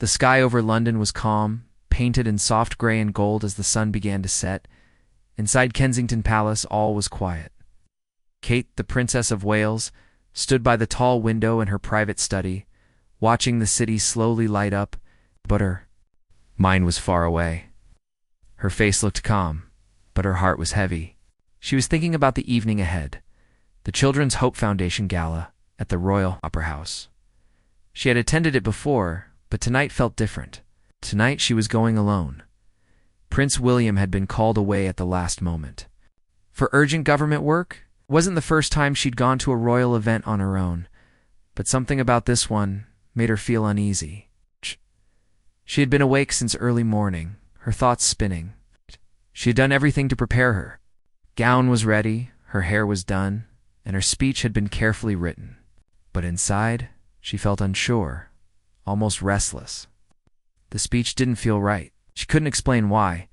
The sky over London was calm, painted in soft grey and gold as the sun began to set. Inside Kensington Palace, all was quiet. Kate, the Princess of Wales, stood by the tall window in her private study, watching the city slowly light up, but her mind was far away. Her face looked calm, but her heart was heavy. She was thinking about the evening ahead, the Children's Hope Foundation Gala at the Royal Opera House. She had attended it before, but tonight felt different. Tonight she was going alone. Prince William had been called away at the last moment. For urgent government work, it wasn't the first time she'd gone to a royal event on her own, but something about this one made her feel uneasy. She had been awake since early morning, her thoughts spinning. She had done everything to prepare her. Gown was ready, her hair was done, and her speech had been carefully written. But inside, she felt unsure, almost restless. The speech didn't feel right. She couldn't explain why.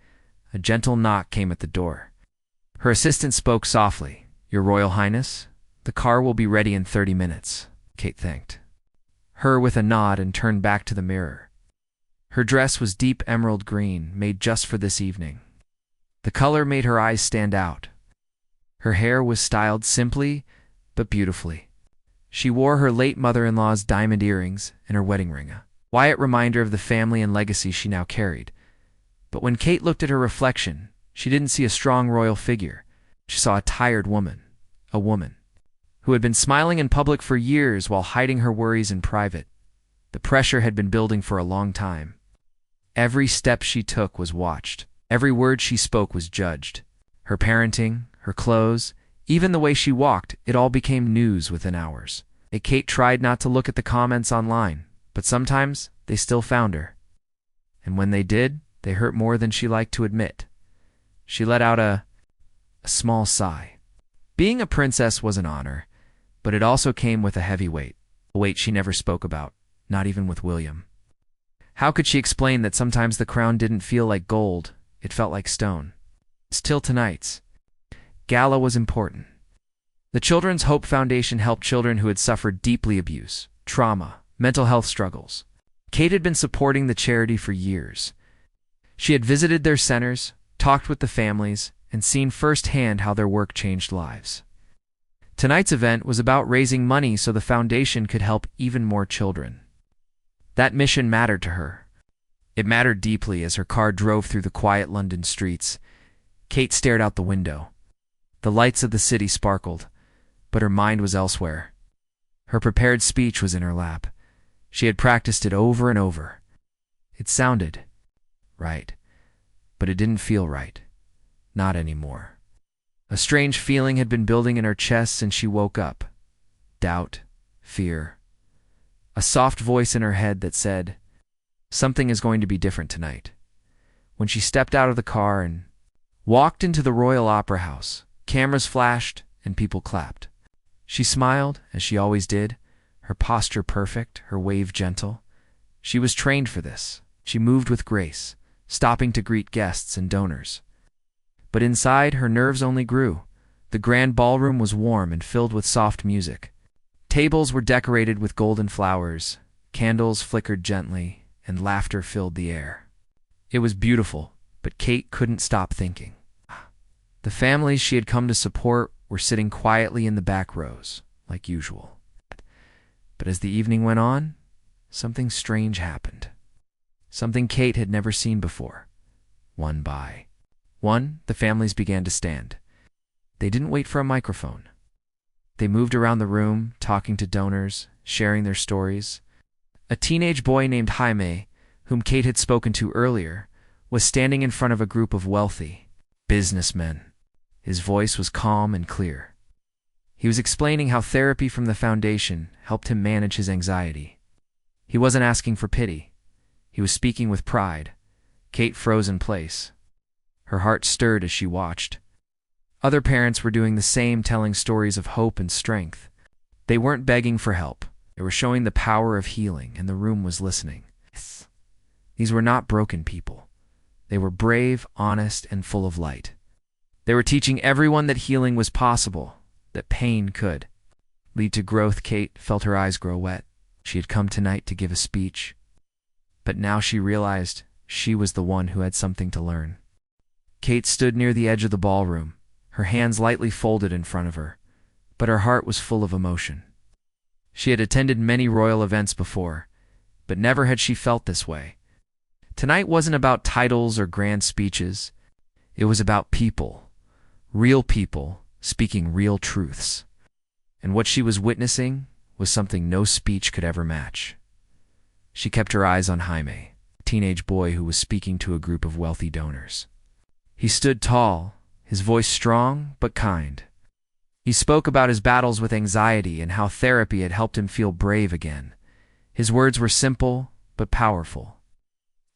A gentle knock came at the door. Her assistant spoke softly. "Your Royal Highness, the car will be ready in 30 minutes, Kate thanked her with a nod and turned back to the mirror. Her dress was deep emerald green, made just for this evening. The color made her eyes stand out. Her hair was styled simply, but beautifully. She wore her late mother-in-law's diamond earrings and her wedding ring, a quiet reminder of the family and legacy she now carried. But when Kate looked at her reflection, she didn't see a strong royal figure. She saw a tired woman, a woman who had been smiling in public for years while hiding her worries in private. The pressure had been building for a long time. Every step she took was watched. Every word she spoke was judged. Her parenting, her clothes, even the way she walked, it all became news within hours. Kate tried not to look at the comments online, but sometimes they still found her. And when they did, they hurt more than she liked to admit. She let out a small sigh. Being a princess was an honor, but it also came with a heavy weight, a weight she never spoke about, not even with William. How could she explain that sometimes the crown didn't feel like gold, it felt like stone? Still tonight's gala was important. The Children's Hope Foundation helped children who had suffered deeply abuse, trauma, mental health struggles. Kate had been supporting the charity for years. She had visited their centers, talked with the families, and seen firsthand how their work changed lives. Tonight's event was about raising money so the foundation could help even more children. That mission mattered to her. It mattered deeply as her car drove through the quiet London streets. Kate stared out the window. The lights of the city sparkled, but her mind was elsewhere. Her prepared speech was in her lap. She had practiced it over and over. It sounded right, but it didn't feel right. Not anymore. A strange feeling had been building in her chest since she woke up. Doubt, fear. A soft voice in her head that said, "Something is going to be different tonight." When she stepped out of the car and walked into the Royal Opera House, cameras flashed and people clapped. She smiled, as she always did, her posture perfect, her wave gentle. She was trained for this. She moved with grace, stopping to greet guests and donors. But inside, her nerves only grew. The grand ballroom was warm and filled with soft music. Tables were decorated with golden flowers, candles flickered gently, and laughter filled the air. It was beautiful, but Kate couldn't stop thinking. The families she had come to support were sitting quietly in the back rows, like usual. But as the evening went on, something strange happened. Something Kate had never seen before. One by one, the families began to stand. They didn't wait for a microphone. They moved around the room, talking to donors, sharing their stories. A teenage boy named Jaime, whom Kate had spoken to earlier, was standing in front of a group of wealthy businessmen. His voice was calm and clear. He was explaining how therapy from the foundation helped him manage his anxiety. He wasn't asking for pity. He was speaking with pride. Kate froze in place. Her heart stirred as she watched. Other parents were doing the same, telling stories of hope and strength. They weren't begging for help. They were showing the power of healing, and the room was listening. These were not broken people. They were brave, honest, and full of light. They were teaching everyone that healing was possible, that pain could lead to growth. Kate felt her eyes grow wet. She had come tonight to give a speech, but now she realized she was the one who had something to learn. Kate stood near the edge of the ballroom, her hands lightly folded in front of her, but her heart was full of emotion. She had attended many royal events before, but never had she felt this way. Tonight wasn't about titles or grand speeches. It was about people, real people, speaking real truths. And what she was witnessing was something no speech could ever match. She kept her eyes on Jaime, a teenage boy who was speaking to a group of wealthy donors. He stood tall, his voice strong but kind. He spoke about his battles with anxiety and how therapy had helped him feel brave again. His words were simple but powerful.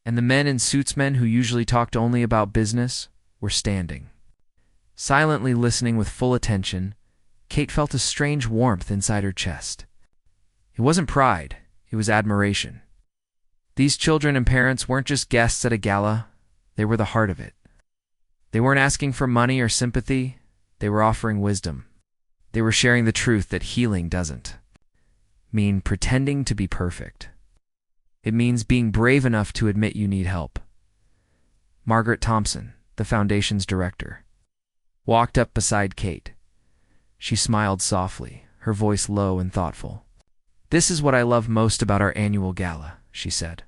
And the men in suitsmen who usually talked only about business were standing. Silently listening with full attention, Kate felt a strange warmth inside her chest. It wasn't pride, it was admiration. These children and parents weren't just guests at a gala, they were the heart of it. They weren't asking for money or sympathy, they were offering wisdom. They were sharing the truth that healing doesn't mean pretending to be perfect. It means being brave enough to admit you need help. Margaret Thompson, the foundation's director, walked up beside Kate. She smiled softly, her voice low and thoughtful. "This is what I love most about our annual gala," she said.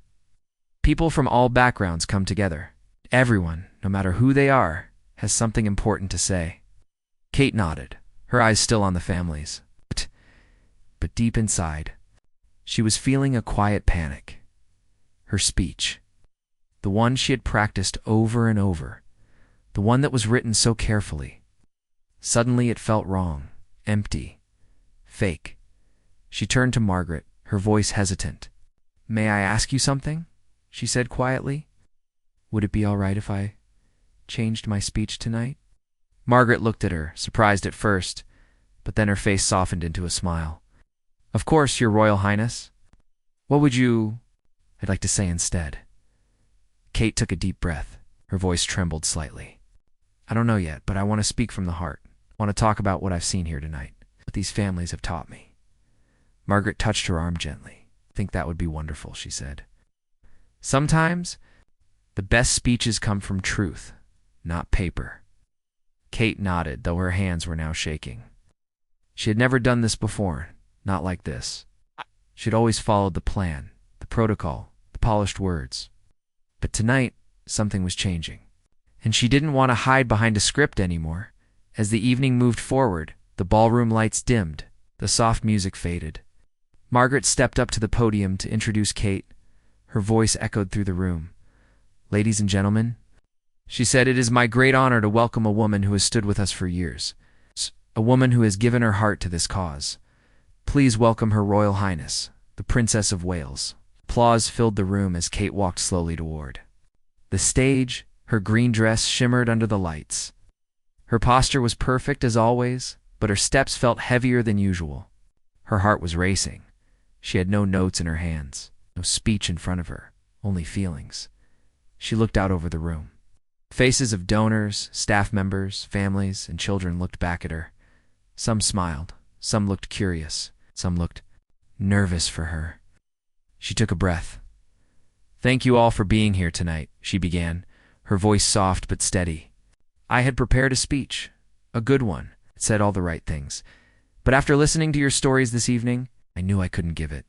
"People from all backgrounds come together. Everyone, no matter who they are, has something important to say." Kate nodded, her eyes still on the families. But deep inside, she was feeling a quiet panic. Her speech, the one she had practiced over and over, the one that was written so carefully. Suddenly it felt wrong, empty, fake. She turned to Margaret, her voice hesitant. "May I ask you something?" she said quietly. "Would it be all right if I changed my speech tonight?" Margaret looked at her, surprised at first, but then her face softened into a smile. "Of course, Your Royal Highness. What would I'd like to say instead?" Kate took a deep breath. Her voice trembled slightly. "I don't know yet, but I want to speak from the heart. I want to talk about what I've seen here tonight, what these families have taught me." Margaret touched her arm gently. "I think that would be wonderful," she said. "Sometimes the best speeches come from truth, not paper." Kate nodded, though her hands were now shaking. She had never done this before, not like this. She had always followed the plan, the protocol, the polished words. But tonight, something was changing. And she didn't want to hide behind a script anymore. As the evening moved forward, the ballroom lights dimmed, the soft music faded. Margaret stepped up to the podium to introduce Kate. Her voice echoed through the room. "Ladies and gentlemen," she said, "it is my great honor to welcome a woman who has stood with us for years, a woman who has given her heart to this cause. Please welcome Her Royal Highness, the Princess of Wales." Applause filled the room as Kate walked slowly toward the stage. Her green dress shimmered under the lights. Her posture was perfect as always, but her steps felt heavier than usual. Her heart was racing. She had no notes in her hands, no speech in front of her, only feelings. She looked out over the room. Faces of donors, staff members, families, and children looked back at her. Some smiled, some looked curious, some looked nervous for her. She took a breath. "Thank you all for being here tonight," she began, her voice soft but steady. "I had prepared a speech, a good one. It said all the right things. But after listening to your stories this evening, I knew I couldn't give it."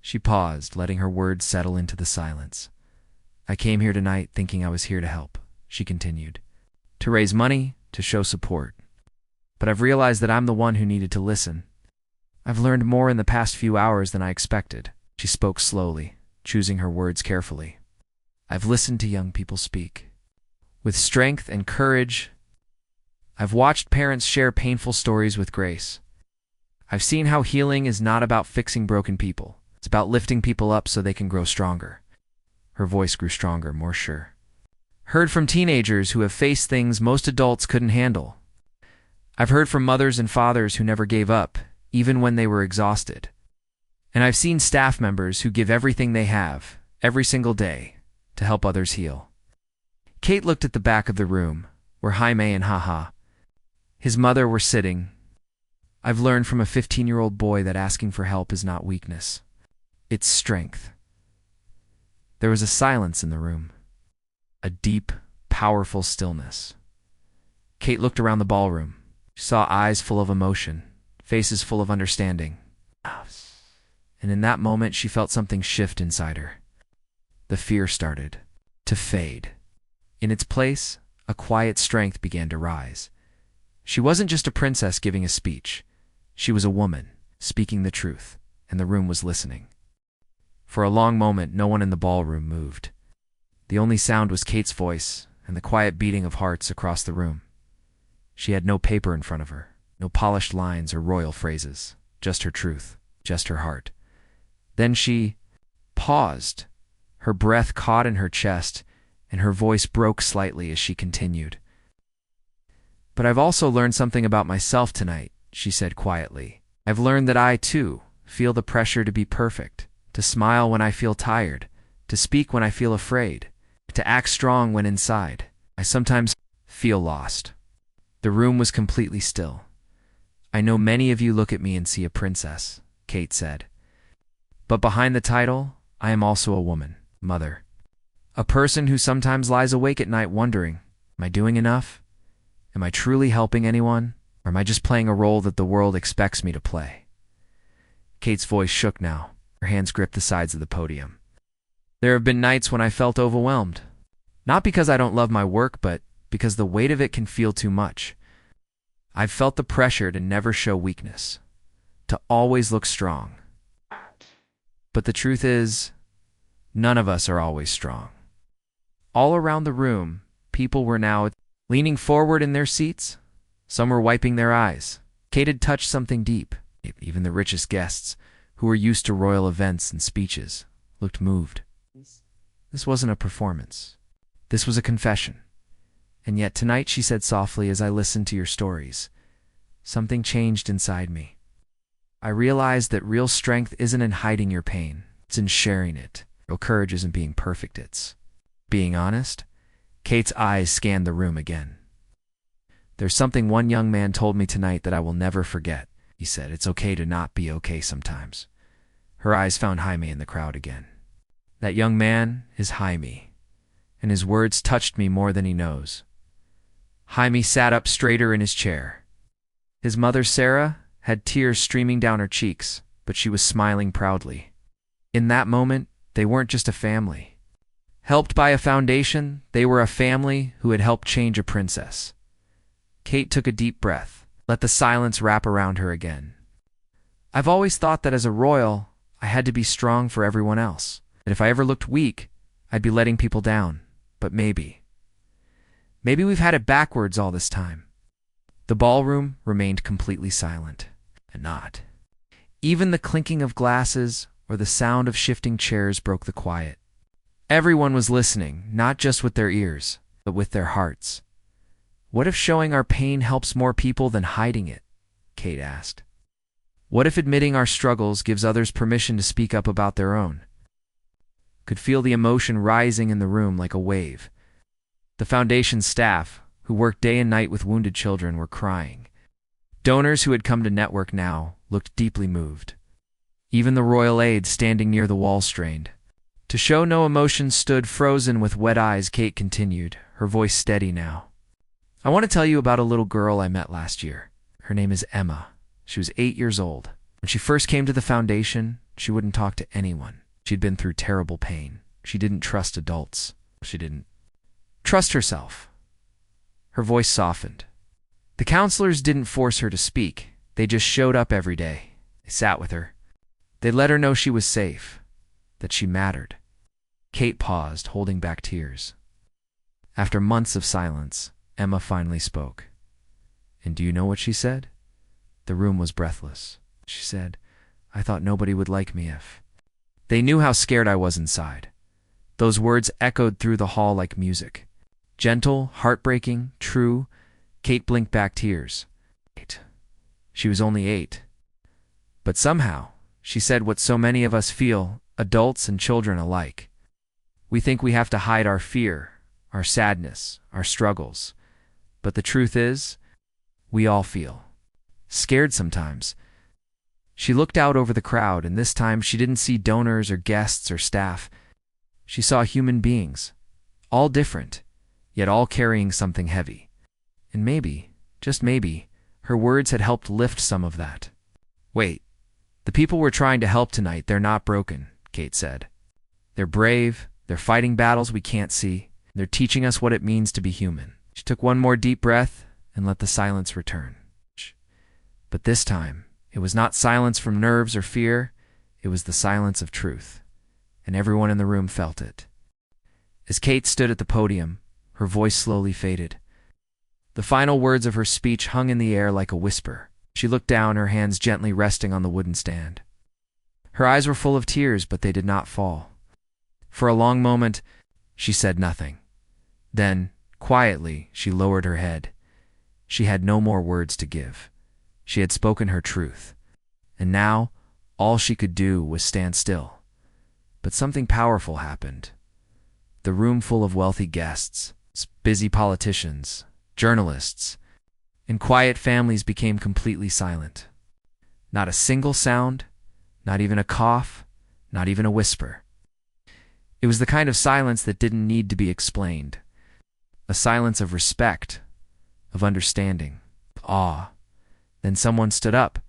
She paused, letting her words settle into the silence. "I came here tonight thinking I was here to help," she continued, "to raise money, to show support. But I've realized that I'm the one who needed to listen. I've learned more in the past few hours than I expected." She spoke slowly, choosing her words carefully. "I've listened to young people speak with strength and courage. I've watched parents share painful stories with grace. I've seen how healing is not about fixing broken people. It's about lifting people up so they can grow stronger." Her voice grew stronger, more sure. "Heard from teenagers who have faced things most adults couldn't handle. I've heard from mothers and fathers who never gave up, even when they were exhausted. And I've seen staff members who give everything they have, every single day, to help others heal." Kate looked at the back of the room, where Jaime and Haha, his mother, were sitting. "I've learned from a 15-year-old boy that asking for help is not weakness. It's strength. There was a silence in the room, a deep, powerful stillness. Kate looked around the ballroom. She saw eyes full of emotion, faces full of understanding. And in that moment, she felt something shift inside her. The fear started to fade. In its place, a quiet strength began to rise. She wasn't just a princess giving a speech. She was a woman, speaking the truth, and the room was listening. For a long moment, no one in the ballroom moved. The only sound was Kate's voice and the quiet beating of hearts across the room. She had no paper in front of her, no polished lines or royal phrases, just her truth, just her heart. Then she paused. Her breath caught in her chest, and her voice broke slightly as she continued. "But I've also learned something about myself tonight," she said quietly. "I've learned that I, too, feel the pressure to be perfect, to smile when I feel tired, to speak when I feel afraid, to act strong when inside I sometimes feel lost." The room was completely still. "I know many of you look at me and see a princess," Kate said. "But behind the title, I am also a woman, mother. A person who sometimes lies awake at night wondering, am I doing enough? Am I truly helping anyone? Or am I just playing a role that the world expects me to play?" Kate's voice shook now. Her hands gripped the sides of the podium. "There have been nights when I felt overwhelmed. Not because I don't love my work, but because the weight of it can feel too much. I've felt the pressure to never show weakness, to always look strong. But the truth is, none of us are always strong." All around the room, people were now leaning forward in their seats. Some were wiping their eyes. Kate had touched something deep. Even the richest guests, who were used to royal events and speeches, looked moved. This wasn't a performance. This was a confession. "And yet tonight," she said softly as I listened to your stories, "something changed inside me. I realized that real strength isn't in hiding your pain. It's in sharing it. Real courage isn't being perfect. It's being honest." Kate's eyes scanned the room again. "There's something one young man told me tonight that I will never forget," he said. "It's okay to not be okay sometimes." Her eyes found Jaime in the crowd again. That young man is Jaime, and his words touched me more than he knows. Jaime sat up straighter in his chair. His mother, Sarah, had tears streaming down her cheeks, but she was smiling proudly. In that moment, they weren't just a family. Helped by a foundation, they were a family who had helped change a princess. Kate took a deep breath, let the silence wrap around her again. "I've always thought that as a royal, I had to be strong for everyone else. That if I ever looked weak, I'd be letting people down. But maybe we've had it backwards all this time." The ballroom remained completely silent. And not. Even the clinking of glasses or the sound of shifting chairs broke the quiet. Everyone was listening, not just with their ears, but with their hearts. "What if showing our pain helps more people than hiding it?" Kate asked. "What if admitting our struggles gives others permission to speak up about their own?" Could feel the emotion rising in the room like a wave. The foundation staff, who worked day and night with wounded children, were crying. Donors who had come to network now looked deeply moved. Even the royal aides standing near the wall strained. To show no emotion, stood frozen with wet eyes. Kate continued, her voice steady now. "I want to tell you about a little girl I met last year. Her name is Emma. She was 8 years old. When she first came to the foundation, she wouldn't talk to anyone. She'd been through terrible pain. She didn't trust adults. She didn't trust herself." Her voice softened. "The counselors didn't force her to speak. They just showed up every day. They sat with her. They let her know she was safe, that she mattered." Kate paused, holding back tears. After months of silence, Emma finally spoke. And do you know what she said? The room was breathless. She said, "I thought nobody would like me if..." They knew how scared I was inside. Those words echoed through the hall like music. Gentle, heartbreaking, true. Kate blinked back tears. 8. She was only 8. But somehow, she said what so many of us feel, adults and children alike. We think we have to hide our fear, our sadness, our struggles. But the truth is, we all feel scared sometimes. She looked out over the crowd, and this time she didn't see donors or guests or staff. She saw human beings, all different, yet all carrying something heavy. And maybe, just maybe, her words had helped lift some of that. "Wait, the people we're trying to help tonight, they're not broken," Kate said. "They're brave, they're fighting battles we can't see, they're teaching us what it means to be human." She took one more deep breath and let the silence return. But this time, it was not silence from nerves or fear, it was the silence of truth, and everyone in the room felt it. As Kate stood at the podium, her voice slowly faded. The final words of her speech hung in the air like a whisper. She looked down, her hands gently resting on the wooden stand. Her eyes were full of tears, but they did not fall. For a long moment, she said nothing. Then, quietly, she lowered her head. She had no more words to give. She had spoken her truth. And now, all she could do was stand still. But something powerful happened. The room full of wealthy guests, busy politicians, journalists, and quiet families became completely silent. Not a single sound, not even a cough, not even a whisper. It was the kind of silence that didn't need to be explained. A silence of respect, of understanding, of awe. Then someone stood up.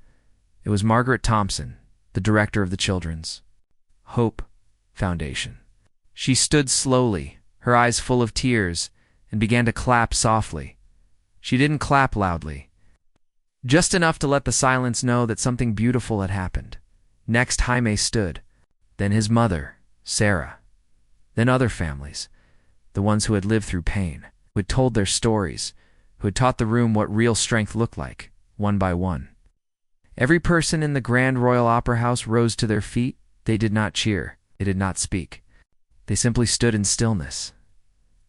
It was Margaret Thompson, the director of the Children's Hope Foundation. She stood slowly, her eyes full of tears, and began to clap softly. She didn't clap loudly, just enough to let the silence know that something beautiful had happened. Next, Jaime stood, then his mother, Sarah, then other families, the ones who had lived through pain, who had told their stories, who had taught the room what real strength looked like, one by one. Every person in the Grand Royal Opera House rose to their feet. They did not cheer, they did not speak. They simply stood in stillness.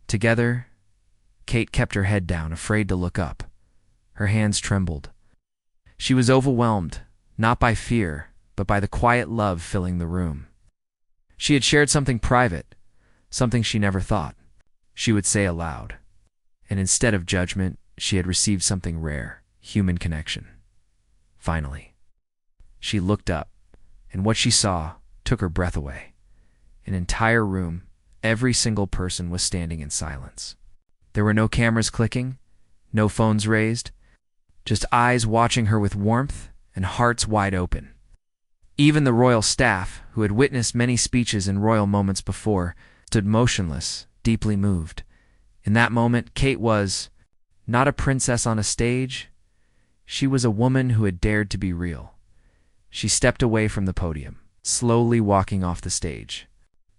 Together, Kate kept her head down, afraid to look up. Her hands trembled. She was overwhelmed, not by fear, but by the quiet love filling the room. She had shared something private, something she never thought she would say aloud. And instead of judgment, she had received something rare, human connection. Finally, she looked up, and what she saw took her breath away. An entire room, every single person was standing in silence. There were no cameras clicking, no phones raised, just eyes watching her with warmth and hearts wide open. Even the royal staff, who had witnessed many speeches and royal moments before, stood motionless, deeply moved. In that moment, Kate was not a princess on a stage. She was a woman who had dared to be real. She stepped away from the podium, slowly walking off the stage.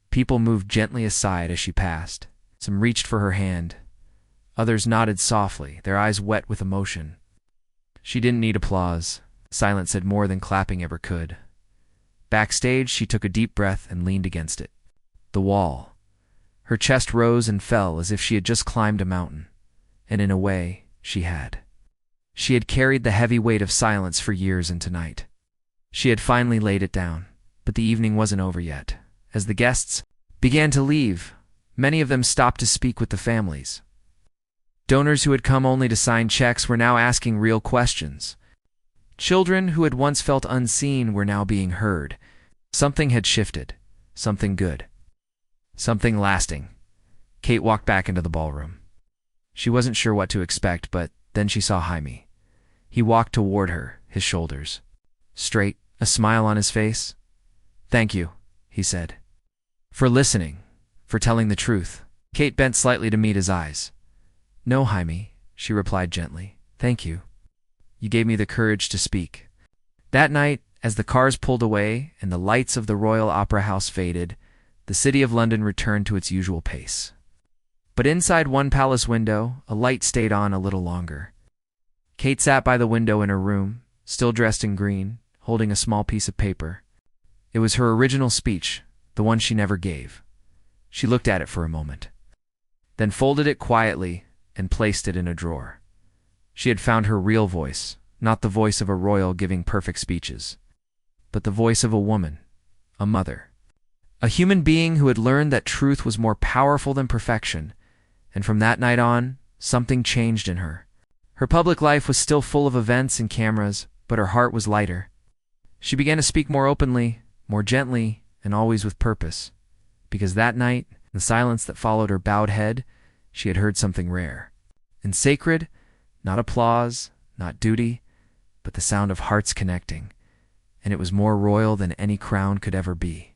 People moved gently aside as she passed. Some reached for her hand. Others nodded softly, their eyes wet with emotion. She didn't need applause. Silence said more than clapping ever could. Backstage, she took a deep breath and leaned against it. The wall. Her chest rose and fell as if she had just climbed a mountain. And in a way, she had. She had carried the heavy weight of silence for years, and tonight she had finally laid it down. But the evening wasn't over yet. As the guests began to leave, many of them stopped to speak with the families. Donors who had come only to sign checks were now asking real questions. Children who had once felt unseen were now being heard. Something had shifted. Something good. Something lasting. Kate walked back into the ballroom. She wasn't sure what to expect, but then she saw Jaime. He walked toward her, his shoulders straight, a smile on his face. "Thank you," he said. "For listening, for telling the truth." Kate bent slightly to meet his eyes. "No, Jaime," she replied gently. "Thank you. You gave me the courage to speak." That night, as the cars pulled away and the lights of the Royal Opera House faded, the city of London returned to its usual pace. But inside one palace window, a light stayed on a little longer. Kate sat by the window in her room, still dressed in green, holding a small piece of paper. It was her original speech, the one she never gave. She looked at it for a moment, then folded it quietly and placed it in a drawer. She had found her real voice, not the voice of a royal giving perfect speeches, but the voice of a woman, a mother, a human being who had learned that truth was more powerful than perfection, and from that night on, something changed in her. Her public life was still full of events and cameras, but her heart was lighter. She began to speak more openly, more gently, and always with purpose. because that night, in the silence that followed her bowed head, she had heard something rare and sacred, not applause, not duty, but the sound of hearts connecting, and it was more royal than any crown could ever be.